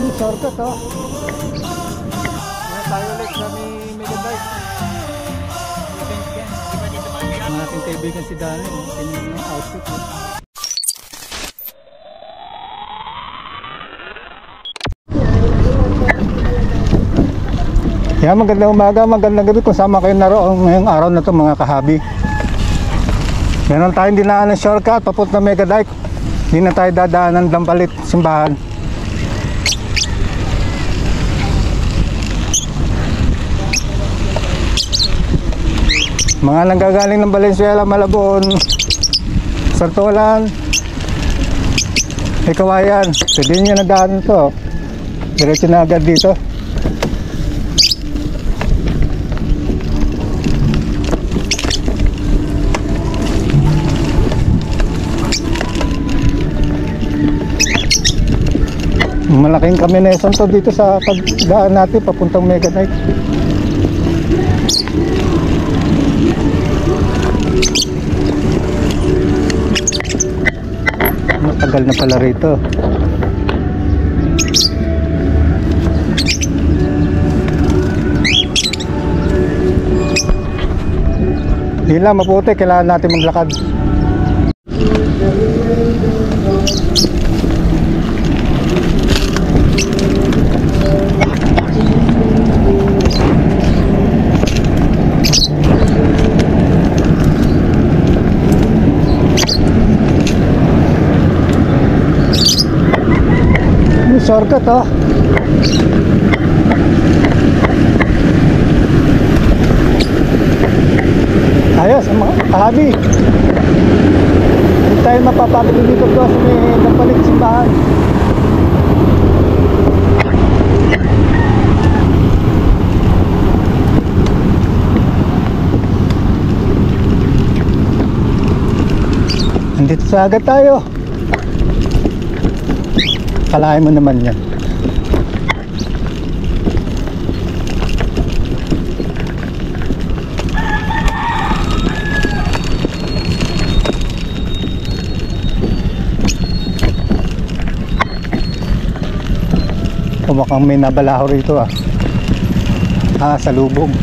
Shortcut oh. Ngayon tayo ulit sa may Megadrive. Ang ating kaibigan si Daniel, tingnan ng outfit oh. Yan, magandang umaga, magandang gabi kung sama kayo naroon ngayong araw na to mga kahabi. Meron tayong dinaan ng shortcut papunta Megadrive. Hindi na tayo dadaan ng Dampalit simbahan. Mga nanggagaling ng Valenzuela, Malabon, Santolan, Kawayan, pwede nyo na daan ito. Diretso na agad dito. Malaking kaminesan to dito sa pagdaan natin papuntang Megadrive. Matagal na pala rito. Hindi lang maputi, kailangan natin maglakad. Shortcut oh. Ayos mga kahabi. Hindi tayo mapapabili dito sa may Dampalit simbahan. Nandito sa agad tayo. Kalahin mo naman yan. Mukhang may nabalaho rito ah. Sa lubog.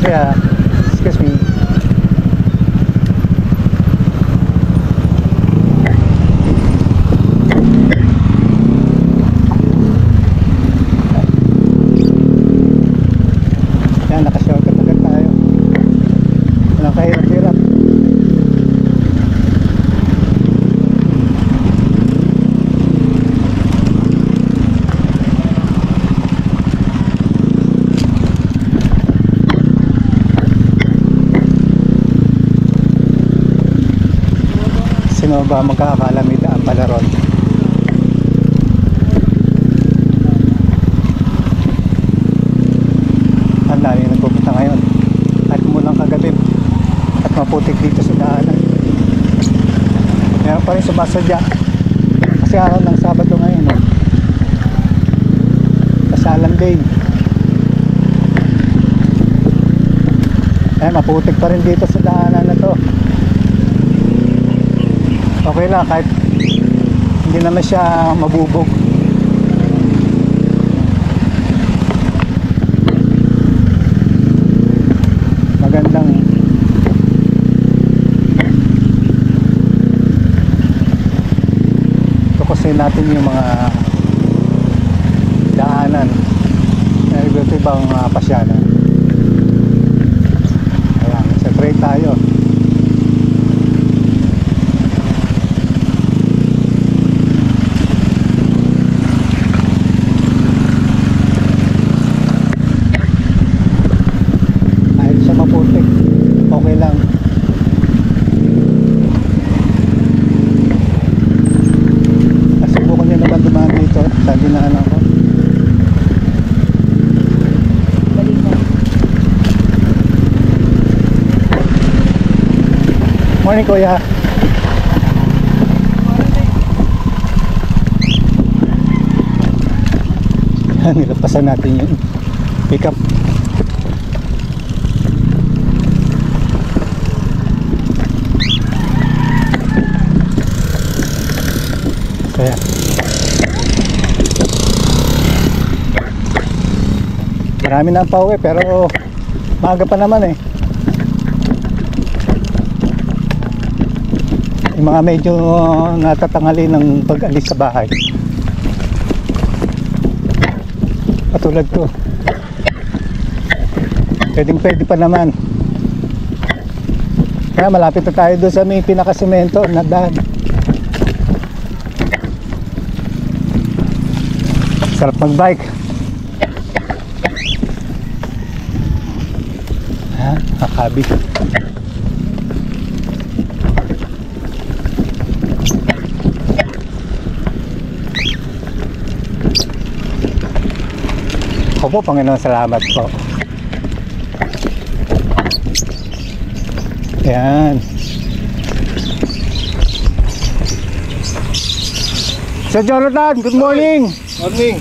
Yeah, excuse me. Yan, nakashortcut agad tayo. Walang kahirap-hirap. Sino ba magkakalamid ang palaron? Ang dami na nagpupunta ngayon at kumulang kagabi at maputik dito sa daanan. Meron pa rin sumasadya kasi araw ng Sabado ngayon no? Kasalan Day. Maputik pa rin dito sa daanan na to. Okay lang kahit hindi naman siya mabubog. Magandang tukusin natin yung mga daanan na iba't ibang pasyanan. Ayan, sa trade tayo. Okay lang. Nasubukan nyo naman dumaan dito. Sabi na anak ko. Morning kuya. Nilapasan natin yung pickup. Kaya marami na ang pauwi pero maaga pa naman eh. Yung mga medyo natatangali ng pag-alis sa bahay. Katulad ko. Pwede pa naman. Kaya malapit na tayo doon sa may pinakasemento na daan. Sarap mag-bike. Ha? Hakabi. Ako po, Panginoon, salamat po. Ayan. Sir Jonathan, good morning. Morning.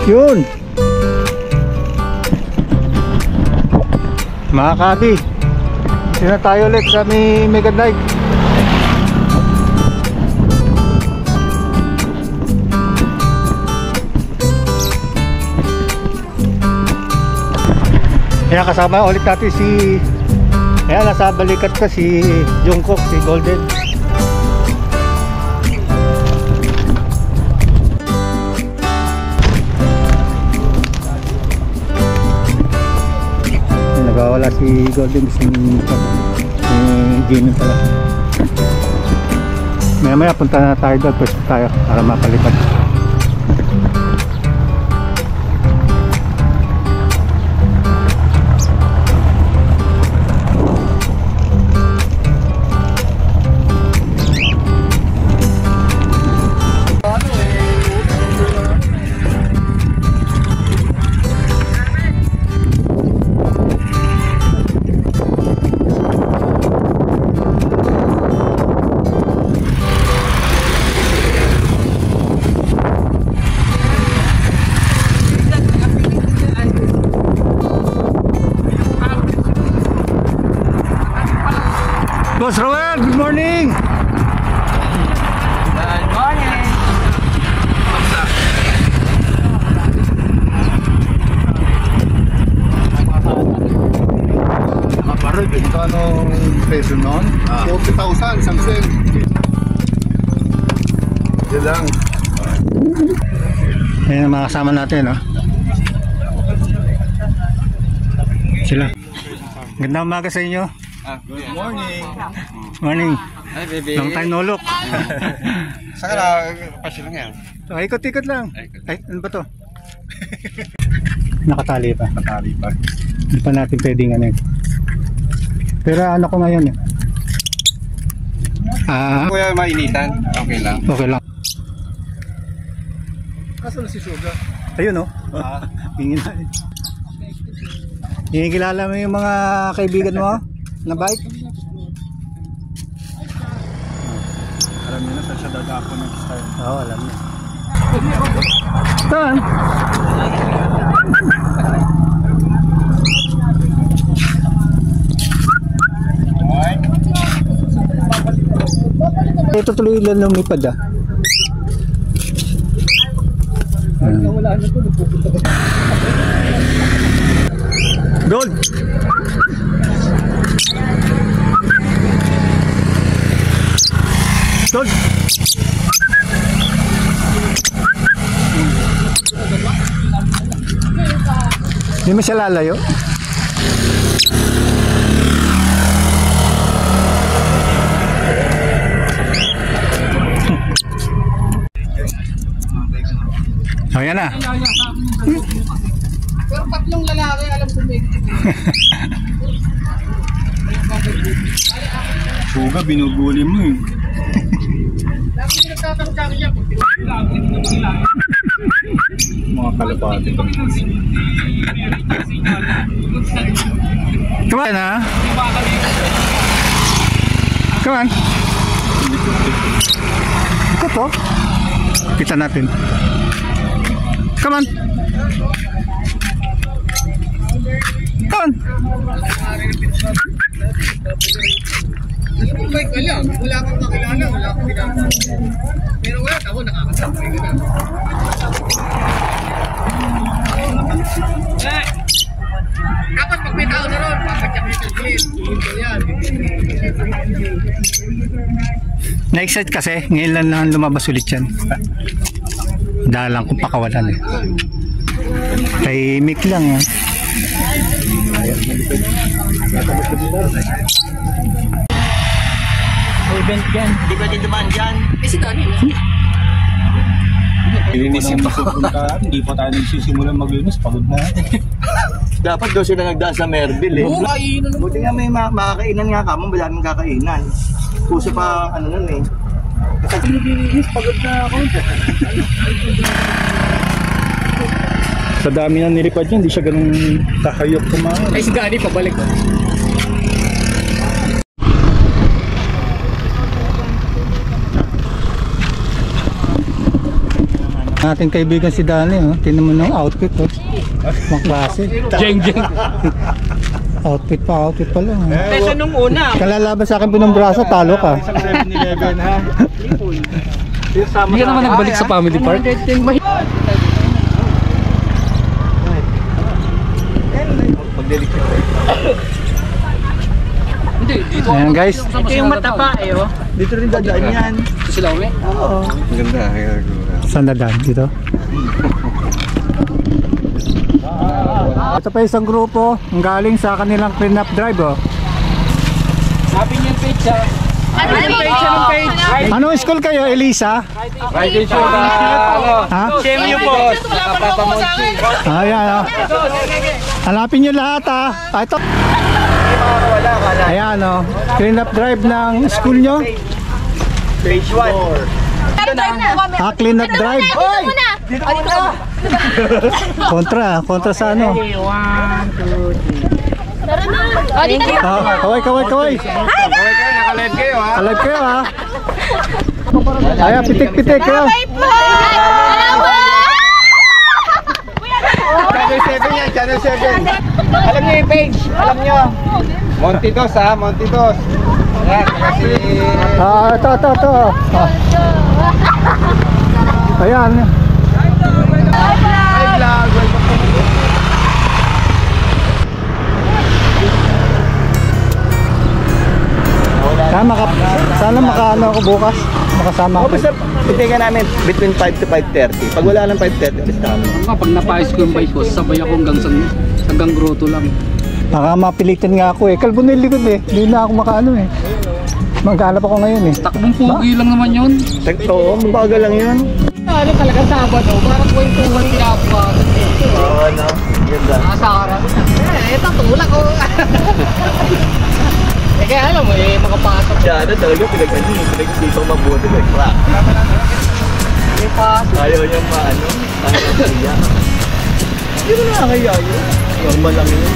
Yun. Mga kabi, sina tayo ulit sa may Mega Dike. Kaya kasama ulit natin si, kaya nasa balikat ka si Jungkook, si Golden. Nagawala si Golden, si Jimmy pala. Maya maya punta na tayo doon, pwesto tayo para mapalipat. Boss Roel, good morning! Good morning. Maparod, ito anong peso nun? 40,000, isang sen. Yan lang. Ayan ang mga kasama natin, no? Sila. Gandang umaga sa inyo. Good morning. Morning. Hi, baby. Long time no look. Saka na, pasyon lang yan. Ay, ikot-ikot lang. Ay, ano ba to? Nakatali pa. Nakatali pa. Hindi pa natin pwedeng ano yun. Pero ano ko ngayon eh. Kuya, mainitan. Okay lang. Okay lang. Kaso na si Suga? Ayun, no? Hingin natin. Hingilala mo yung mga kaibigan mo na bike? Alam niyo na saan siya dadako nag-start. Oo, alam niya. Saan? Ito tuloy lang lumipad ah. Gold! Gold! Hindi mo siya lalayo? Oh, yan na. Pero tatlong lalaki, alam ko may Suga, binubuli mo eh. lagi yung nagtatanong niya. Mga kalapati. Come on, ha? Come on. Ito to. Kita natin. Come on. Come on. May kanya, wala kang makilala, wala kang ginagawa. Pero wala, ako nakakasabay ka na. Dapat pag may tao na ron, papatyak nito ulit. Ito yan. Na-excite kasi, ngayon lang lumabas ulit yan. Dalang kung pakawalan eh. Tahimik lang eh. Event yan. Hindi pwede dumaan dyan. Linisin pa. Hindi pa tayo nagsisimulan maglinis. Pagod na. Dapat daw sila nagdaan sa Merville eh. Oo, kainan naman. Buti nga may makakainan nga ka mo, maraming kakainan. Puso pa ano nun eh. Kasi nilinis, pagod na ako. Sa dami na nilipad niya, hindi siya ganun kahayok kumain. Ay, si Gani, pabalik ko. Ating kaibigan si Dani, oh. Tingnan mo ng outfit, oh. Mga klase. Jeng. Outfit pa lang. Eh. Kasi nung una, Kalalaban sa akin pinumbraso, talo ka. 7-Eleven ha. hindi ka naman nagbalik sa family park. Hindi, dito. Ayan guys. Ito yung mataba eh, oh. Dito rin dadaan yan. Ito sila uwi. Oo. Maganda. Saan dadaan? Dito? Ito pa isang grupo. Ang galing sa kanilang clean-up drive, oh. Sabi niya yung page, ha? Ano yung page? Anong page? Anong school kayo, Elisa? Right in show na. Ha? CMU po. Ayan, oh. Hanapin nyo lahat, ha. Ah, ito. Ayan, oh. Clean-up drive ng school nyo. Page 1. Ah, clean-up drive. Kontra sa ano? Kaway. Naka-live kayo ha. Alive kayo, ha. Ayan, pitik kayo. Channel 7 yan, Channel 7. Alam niyo yung page, alam niyo. Montitos ha, Montitos. Ayan, kasi... Ito. Ah. Ayan. Hi vlog, welcome to the... Sana makaano ako bukas. Makasama O ako. basta, itigan namin between 5 to 5:30. Pag wala lang 5:30, alis na kami. Pag napayos ko yung bike ko, sabay ako hanggang grotto lang. Baka mapilitan nga ako eh. Kalbo na yung likod eh. Hindi na ako makaano eh. Maghanap ako ngayon eh. Takbong pugi lang naman yun. Oo, mabagal lang yun. Ano talaga Sabado? Parang kwentuhan pinapa. Oo, ano? Ganda. Nakasara. Ito, tulak ko. Kaya alam mo eh, makapasok. Siya, ano talaga, pinag-dito mabuti. Nag-crack. May pasok. Ayaw niyang maano. Ayaw niyang kaya. Hindi mo nakakaya yun. Normal lang yun.